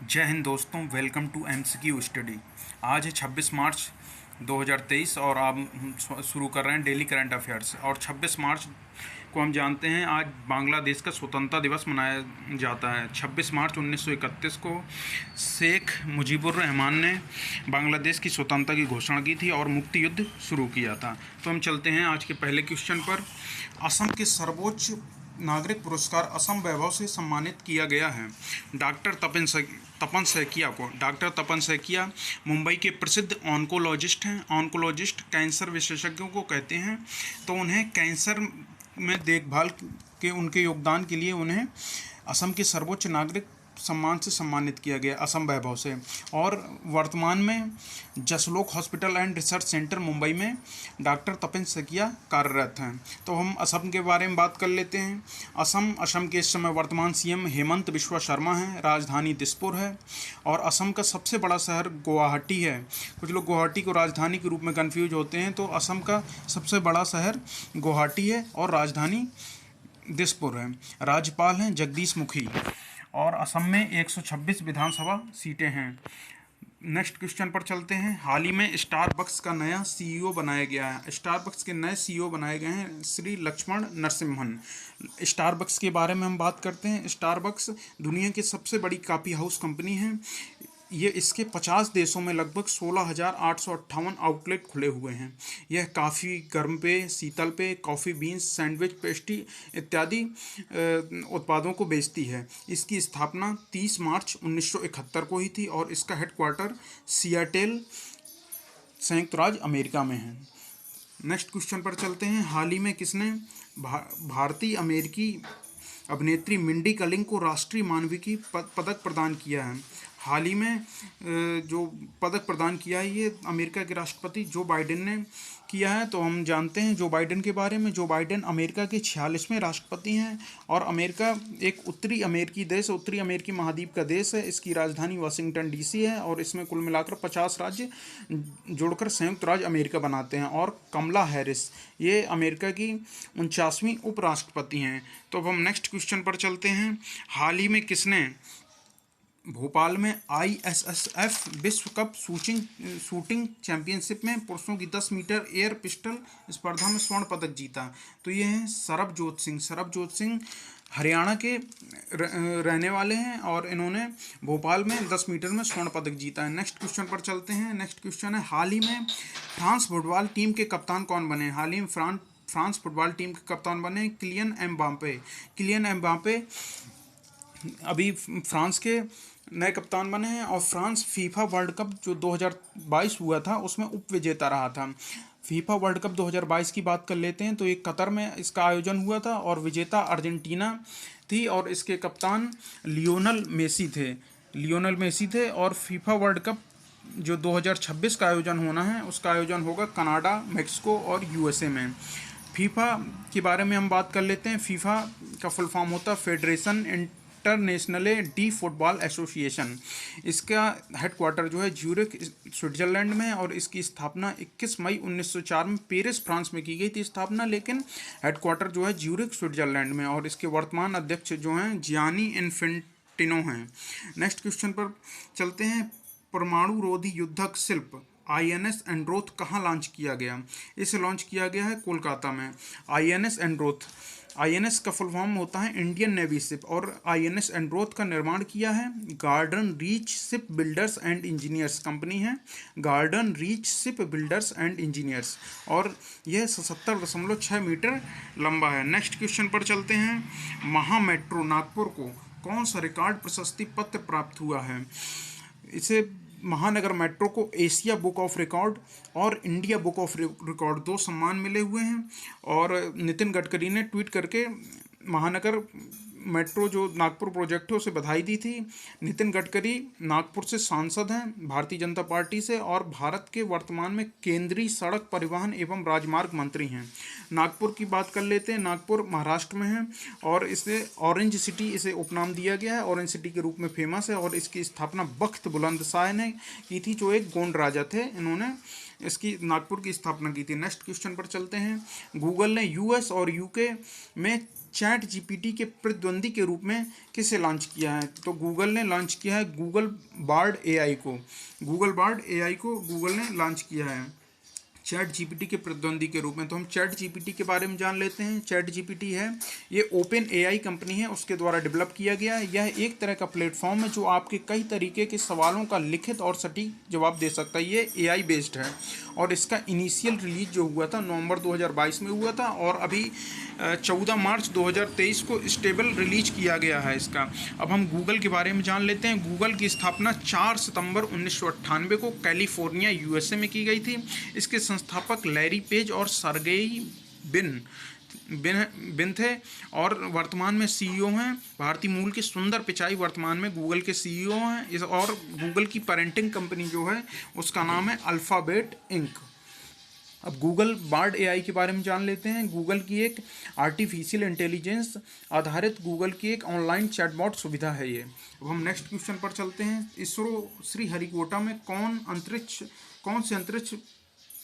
जय हिंद दोस्तों, welcome to MCQ study. आज है 26 मार्च 2023 और आप शुरू कर रहे हैं डेली करंट अफेयर्स। और 26 मार्च को हम जानते हैं आज बांग्लादेश का स्वतंत्रता दिवस मनाया जाता है। 26 मार्च 1931 को शेख मुजीबुर रहमान ने बांग्लादेश की स्वतंत्रता की घोषणा की थी और मुक्ति युद्ध शुरू किया था। तो हम चलते हैं आज के पहले क्वेश्चन पर। असम के सर्वोच्च नागरिक पुरस्कार असम वैभव से सम्मानित किया गया है। तपन सैकिया को। डॉक्टर तपन सैकिया मुंबई के प्रसिद्ध ऑन्कोलॉजिस्ट हैं। ऑन्कोलॉजिस्ट कैंसर विशेषज्ञों को कहते हैं। तो उन्हें कैंसर में देखभाल के उनके योगदान के लिए उन्हें असम के सर्वोच्च नागरिक सम्मान से सम्मानित किया गया, असम वैभव से। और वर्तमान में Jaslok hospital and research centre Mumbai में डॉक्टर तपन सैकिया कार्यरत हैं। तो हम असम के बारे में बात कर लेते हैं। असम के इस समय वर्तमान सीएम हेमंत बिश्वा शर्मा हैं। राजधानी दिसपुर है और असम का सबसे बड़ा शहर गुवाहाटी है। कुछ लोग गुवाहाटी को राजधानी के रूप में कन्फ्यूज होते हैं, तो असम का सबसे बड़ा शहर गुवाहाटी है और राजधानी दिसपुर है। राज्यपाल हैं जगदीश मुखी और असम में 126 विधानसभा सीटें हैं। नेक्स्ट क्वेश्चन पर चलते हैं। हाल ही में स्टारबक्स का नया सीईओ बनाया गया है। स्टारबक्स के नए सीईओ बनाए गए हैं श्री लक्ष्मण नरसिम्हन। स्टारबक्स के बारे में हम बात करते हैं। स्टारबक्स दुनिया की सबसे बड़ी कॉफ़ी हाउस कंपनी है। ये इसके 50 देशों में लगभग 16,858 आउटलेट खुले हुए हैं। यह काफ़ी गर्म पेय, शीतल पेय, कॉफ़ी बीन्स, सैंडविच, पेस्ट्री इत्यादि उत्पादों को बेचती है। इसकी स्थापना 30 मार्च 1971 को ही थी और इसका हेडक्वार्टर सियाटल, संयुक्त राज्य अमेरिका में है। नेक्स्ट क्वेश्चन पर चलते हैं। हाल ही में किसने भारतीय अमेरिकी अभिनेत्री मिंडी कलिंग को राष्ट्रीय मानविकी पदक प्रदान किया है? हाल ही में जो पदक प्रदान किया है ये अमेरिका के राष्ट्रपति जो बाइडेन ने किया है। तो हम जानते हैं जो बाइडेन के बारे में। जो बाइडेन अमेरिका के 46वें राष्ट्रपति हैं और अमेरिका एक उत्तरी अमेरिकी महाद्वीप का देश है। इसकी राजधानी वाशिंगटन डीसी है और इसमें कुल मिलाकर 50 राज्य जोड़कर संयुक्त राज्य अमेरिका बनाते हैं। और कमला हैरिस ये अमेरिका की 49वीं उपराष्ट्रपति हैं। तो अब हम नेक्स्ट क्वेश्चन पर चलते हैं। हाल ही में किसने भोपाल में ISSF विश्व कप शूटिंग चैंपियनशिप में पुरुषों की 10 मीटर एयर पिस्टल स्पर्धा में स्वर्ण पदक जीता? तो ये हैं सरबजोत सिंह हरियाणा के रहने वाले हैं और इन्होंने भोपाल में 10 मीटर में स्वर्ण पदक जीता है। नेक्स्ट क्वेश्चन पर चलते हैं। नेक्स्ट क्वेश्चन है हाल ही में फ्रांस फुटबॉल टीम के कप्तान कौन बने? हाल ही में फ्रांस फुटबॉल टीम के कप्तान बने किलियन एम्बापे अभी फ्रांस के नए कप्तान बने हैं। और फ्रांस फीफा वर्ल्ड कप जो 2022 हुआ था उसमें उप विजेता रहा था। फीफा वर्ल्ड कप 2022 की बात कर लेते हैं तो ये कतर में इसका आयोजन हुआ था और विजेता अर्जेंटीना थी और इसके कप्तान लियोनल मेसी थे। और फीफा वर्ल्ड कप जो 2026 का आयोजन होना है उसका आयोजन होगा कनाडा, मेक्सिको और USA में। फीफा के बारे में हम बात कर लेते हैं। फीफा का फुल फॉर्म होता है फेडरेशन इंटरनेशनले डी फुटबॉल एसोसिएशन। इसका हेडक्वार्टर जो है ज्यूरिख स्विट्जरलैंड में और इसकी स्थापना 21 मई 1904 में पेरिस फ्रांस में की गई थी स्थापना, लेकिन हेडक्वार्टर जो है ज्यूरिख स्विट्जरलैंड में। और इसके वर्तमान अध्यक्ष जो हैं जियानी इन्फेंटिनो हैं। नेक्स्ट क्वेश्चन पर चलते हैं। परमाणु रोधी युद्धक शिल्प INS एंड्रोथ कहाँ लॉन्च किया गया? इसे लॉन्च किया गया है कोलकाता में। INS का फुल फॉर्म होता है इंडियन नेवी शिप और INS एंड्रोथ का निर्माण किया है Garden Reach ship builders and engineers company है। Garden Reach ship builders and engineers और यह 77.6 मीटर लंबा है। नेक्स्ट क्वेश्चन पर चलते हैं। महा मेट्रो नागपुर को कौन सा रिकॉर्ड प्रशस्ति पत्र प्राप्त हुआ है? इसे महानगर मेट्रो को एशिया बुक ऑफ रिकॉर्ड और इंडिया बुक ऑफ रिकॉर्ड 2 सम्मान मिले हुए हैं। और नितिन गडकरी ने ट्वीट करके महानगर मेट्रो जो नागपुर प्रोजेक्ट है उसे बधाई दी थी। नितिन गडकरी नागपुर से सांसद हैं भारतीय जनता पार्टी से और भारत के वर्तमान में केंद्रीय सड़क परिवहन एवं राजमार्ग मंत्री हैं। नागपुर की बात कर लेते हैं। नागपुर महाराष्ट्र में है और इसे ऑरेंज सिटी इसे उपनाम दिया गया है। ऑरेंज सिटी के रूप में फेमस है और इसकी स्थापना बख्त बुलंद शाह ने की थी जो एक गोंड राजा थे। इन्होंने इसकी नागपुर की स्थापना की थी। नेक्स्ट क्वेश्चन पर चलते हैं। गूगल ने US और UK में चैट जीपीटी के प्रतिद्वंदी के रूप में किसे लॉन्च किया है? तो गूगल ने लॉन्च किया है गूगल बार्ड एआई को। गूगल बार्ड एआई को गूगल ने लॉन्च किया है चैट जीपीटी के प्रतिद्वंदी के रूप में। तो हम चैट जीपीटी के बारे में जान लेते हैं। चैट जीपीटी है, ये ओपन एआई कंपनी है, उसके द्वारा डेवलप किया गया है। यह एक तरह का प्लेटफॉर्म है जो आपके कई तरीके के सवालों का लिखित और सटीक जवाब दे सकता है। ये एआई बेस्ड है और इसका इनिशियल रिलीज जो हुआ था नवंबर 2022 में हुआ था और अभी 14 मार्च 2023 को स्टेबल रिलीज किया गया है इसका। अब हम गूगल के बारे में जान लेते हैं। गूगल की स्थापना 4 सितंबर 1998 को कैलिफोर्निया यूएसए में की गई थी। इसके संस्थापक लैरी पेज और सर्गेई बिन थे और वर्तमान में सीईओ हैं। भारतीय मूल के सुंदर पिचाई वर्तमान में गूगल के सीईओ हैं। और गूगल की पेरेंटिंग कंपनी जो है उसका नाम है अल्फ़ाबेट इंक। अब गूगल बार्ड एआई के बारे में जान लेते हैं। गूगल की एक आर्टिफिशियल इंटेलिजेंस आधारित गूगल की एक ऑनलाइन चैटबॉट सुविधा है ये। अब हम नेक्स्ट क्वेश्चन पर चलते हैं। इसरो श्रीहरिकोटा में कौन से अंतरिक्ष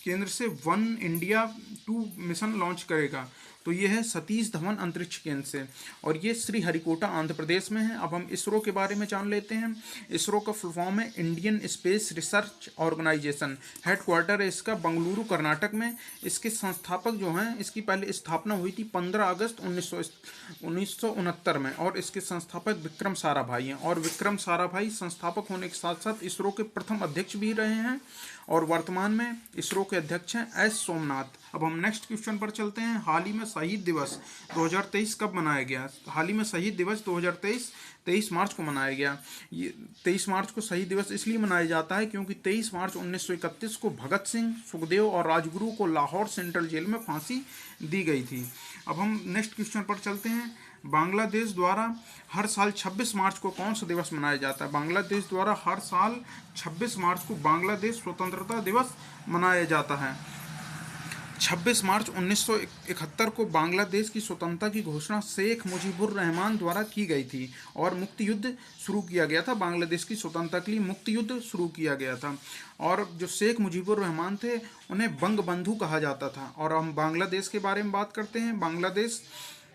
केंद्र से वन इंडिया 2 मिशन लॉन्च करेगा? तो ये है सतीश धवन अंतरिक्ष केंद्र से और ये श्रीहरिकोटा आंध्र प्रदेश में है। अब हम इसरो के बारे में जान लेते हैं। इसरो का फुल फॉर्म है Indian Space Research Organisation. Headquarter है इसका बंगलुरु कर्नाटक में। इसके संस्थापक जो हैं, इसकी पहले स्थापना हुई थी 15 अगस्त 1969 में और इसके संस्थापक विक्रम साराभाई हैं। और विक्रम साराभाई संस्थापक होने के साथ साथ इसरो के प्रथम अध्यक्ष भी रहे हैं और वर्तमान में इसरो के अध्यक्ष हैं एस सोमनाथ। अब हम नेक्स्ट क्वेश्चन पर चलते हैं। हाल ही में शहीद दिवस 2023 कब मनाया गया? हाल ही में शहीद दिवस 2023 23 मार्च को मनाया गया। ये 23 मार्च को शहीद दिवस इसलिए मनाया जाता है क्योंकि 23 मार्च 1931 को भगत सिंह, सुखदेव और राजगुरु को लाहौर सेंट्रल जेल में फांसी दी गई थी। अब हम नेक्स्ट क्वेश्चन पर चलते हैं। बांग्लादेश द्वारा हर साल 26 मार्च को कौन सा दिवस मनाया जाता है? बांग्लादेश द्वारा हर साल 26 मार्च को बांग्लादेश स्वतंत्रता दिवस मनाया जाता है। 26 मार्च 1971 को बांग्लादेश की स्वतंत्रता की घोषणा शेख मुजीबुर रहमान द्वारा की गई थी और मुक्ति युद्ध शुरू किया गया था। बांग्लादेश की स्वतंत्रता के लिए मुक्ति युद्ध शुरू किया गया था और जो शेख मुजीबुर रहमान थे उन्हें बंगबंधु कहा जाता था। और हम बांग्लादेश के बारे में बात करते हैं। बांग्लादेश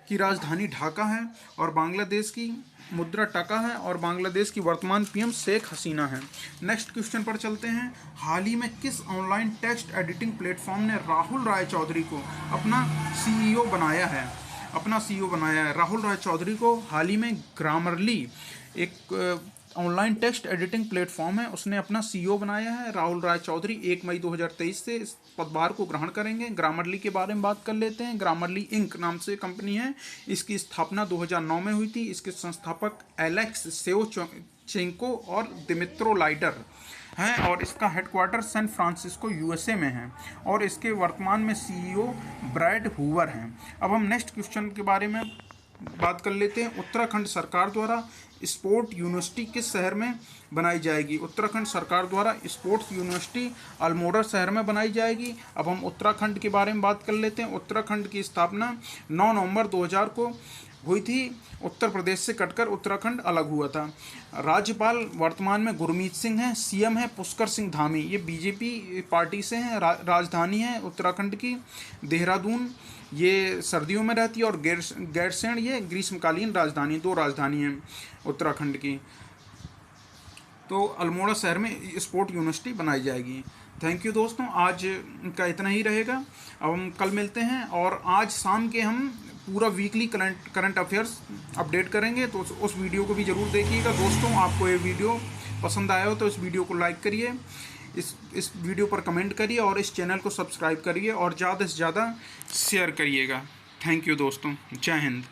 की राजधानी ढाका है और बांग्लादेश की मुद्रा टका है और बांग्लादेश की वर्तमान पीएम शेख हसीना है। नेक्स्ट क्वेश्चन पर चलते हैं। हाल ही में किस ऑनलाइन टेक्स्ट एडिटिंग प्लेटफॉर्म ने राहुल राय चौधरी को अपना सीईओ बनाया है? राहुल राय चौधरी को हाल ही में ग्रामरली एक ऑनलाइन टेक्स्ट एडिटिंग प्लेटफॉर्म है, उसने अपना सीईओ बनाया है। राहुल राय चौधरी 1 मई 2023 से इस पदभार को ग्रहण करेंगे। ग्रामरली के बारे में बात कर लेते हैं। ग्रामरली इंक नाम से कंपनी है। इसकी स्थापना 2009 में हुई थी। इसके संस्थापक एलेक्स सेवचेंको और दिमित्रो लाइडर हैं और इसका हेडक्वार्टर सैन फ्रांसिस्को यूएसए में है और इसके वर्तमान में सीईओ ब्रैड हूवर हैं। अब हम नेक्स्ट क्वेश्चन के बारे में बात कर लेते हैं। उत्तराखंड सरकार द्वारा स्पोर्ट यूनिवर्सिटी किस शहर में बनाई जाएगी? उत्तराखंड सरकार द्वारा स्पोर्ट्स यूनिवर्सिटी अल्मोड़ा शहर में बनाई जाएगी। अब हम उत्तराखंड के बारे में बात कर लेते हैं। उत्तराखंड की स्थापना 9 नवंबर 2000 को हुई थी। उत्तर प्रदेश से कटकर उत्तराखंड अलग हुआ था। राज्यपाल वर्तमान में गुरमीत सिंह हैं। सीएम है पुष्कर सिंह धामी, ये बीजेपी पार्टी से हैं। राजधानी है उत्तराखंड की देहरादून, ये सर्दियों में रहती है और गैरसैंण ये ग्रीष्मकालीन राजधानी। 2 राजधानी हैं उत्तराखंड की। तो अल्मोड़ा शहर में स्पोर्ट यूनिवर्सिटी बनाई जाएगी। थैंक यू दोस्तों, आज का इतना ही रहेगा। अब हम कल मिलते हैं और आज शाम के हम पूरा वीकली करंट अफेयर्स अपडेट करेंगे, तो उस वीडियो को भी ज़रूर देखिएगा। दोस्तों, आपको ये वीडियो पसंद आया हो तो इस वीडियो को लाइक करिए, इस वीडियो पर कमेंट करिए और इस चैनल को सब्सक्राइब करिए और ज़्यादा से ज़्यादा शेयर करिएगा। थैंक यू दोस्तों, जय हिंद।